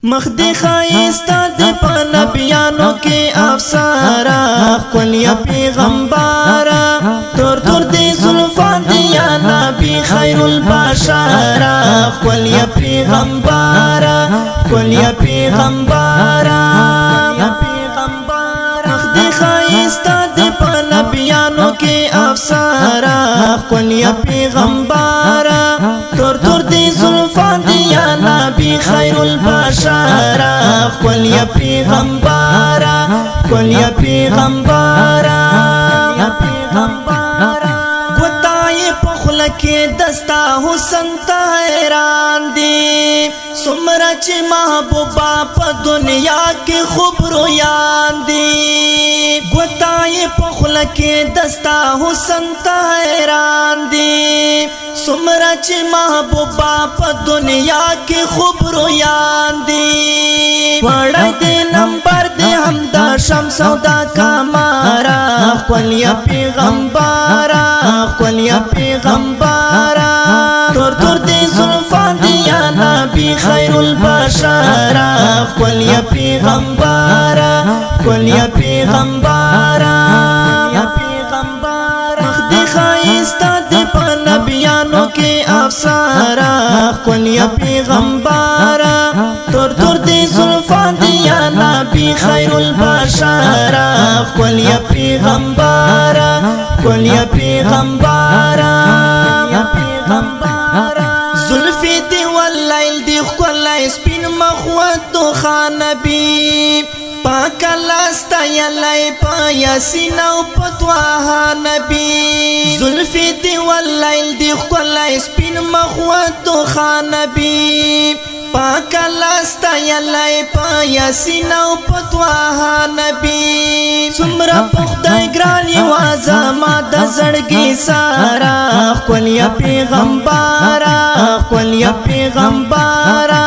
مخدی خایستا دی پا نبیانو کی افسارا قلیا پیغمبارا تور تور دی زلفان دی یا نبی خیر البشارا قلیا پیغمبارا قلیا پیغمبارا مخدی خایستا دی پا نبیانو کی افسارا قلیا پیغمبارا تور تور دی زلفان دی یا نبی خیر البشارا قلیا پیغمبارا قلیا پیغمبارا گوتای پخل کی دستا حسن تا حیران دی سمرا چی محبوبا پا دنیا کی خوب رویان دی گوتای پخل کی دستا حسن تا حیران دی سمرا چی محبوبا پا دنیا کی خوب رویان دی وڑای دی نمبر دی حمدہ شمس و دا کامارا قلیا پیغمبارا قلیا پیغمبارا تور تور دی زلفان دی یا نبی خیر البشارا قلیا پیغمبارا قلیا پیغمبارا مخدی خایستا دی پا نبیانو کی افسارا قلیا پیغمبارا تور تور دی زلفان دی یا نبی خیر البشارا قلیا پیغمبارا قلیا پیغمبارا زلفی دی واللیل دی خکولی سپین مخوت دو خانبی پاک لاستا یلی پا یاسین و پتواها نبی زلفی دی واللیل دی خکولی سپین مخوت دو خانبی پاک لاستا یلی پا یاسین و پتواها نبی سمرا پخدای گرانی وازا ما دا زڑگی سارا قلیا پیغمبارا قلیا پیغمبارا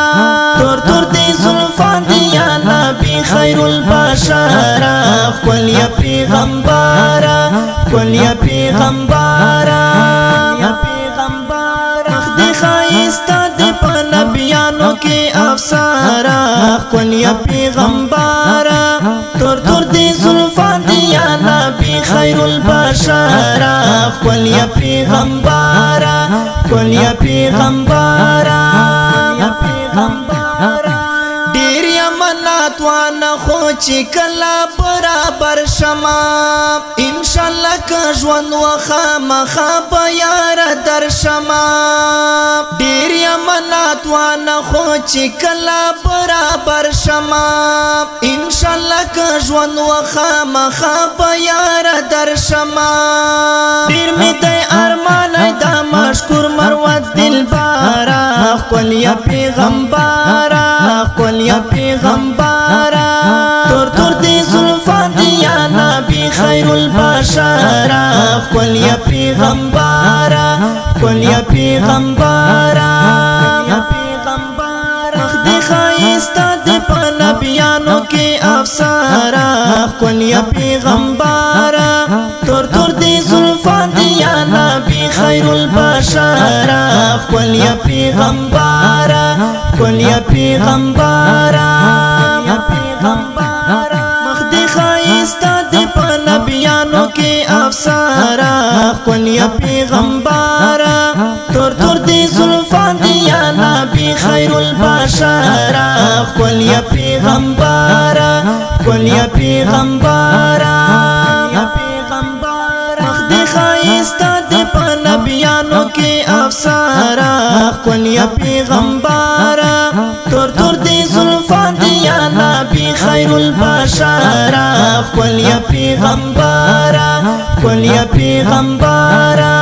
تور تور دی زلفان دی یا نبی خیر البشارا قلیا پیغمبارا قلیا پیغمبارا مخدی خایستا دی پا نبیانو کی افسارا قلیا پیغمبارا تور تور دی زلفان دی یا نبی خیر البشارا قلیا پیغمبارا قلیا پیغمبارا دیر یمنات وانا خوچی کلا برابر شما انشاءاللہ کجوان و خامخا بیار در شما دیر یمنات وانا خوچی کلا برابر شما انشاءاللہ کجوان و خامخا بیار در شما دیر می دی ارمان دا مشکور مروت دل بارا قلیا پیغمبارا قلیا پیغمبارا تور تور دی زلفان دی یا نبی خیر البشارا قلیا پیغمبارا قلیا پیغمبارا مخدی خایستا دی پا نبیانو کی افسارا قلیا پیغمبارا تور تور دی زلفان دی یا نبی خیر البشارا قلیا پیغمبارا قلیا پیغمبارا مخدی خایستا دی پا نبیانو کی افسارا قلیا پیغمبارا تور تور دی زلفان دی یا نبی خیر البشارا قلیا پیغمبارا قلیا پیغمبارا مخدی خایستا دی پا نبیانو کی افسارا قلیا پیغمبارا تور تور دی زلفان دی یا نبی خیر البشارا قلیا پیغمبارا قلیا پیغمبارا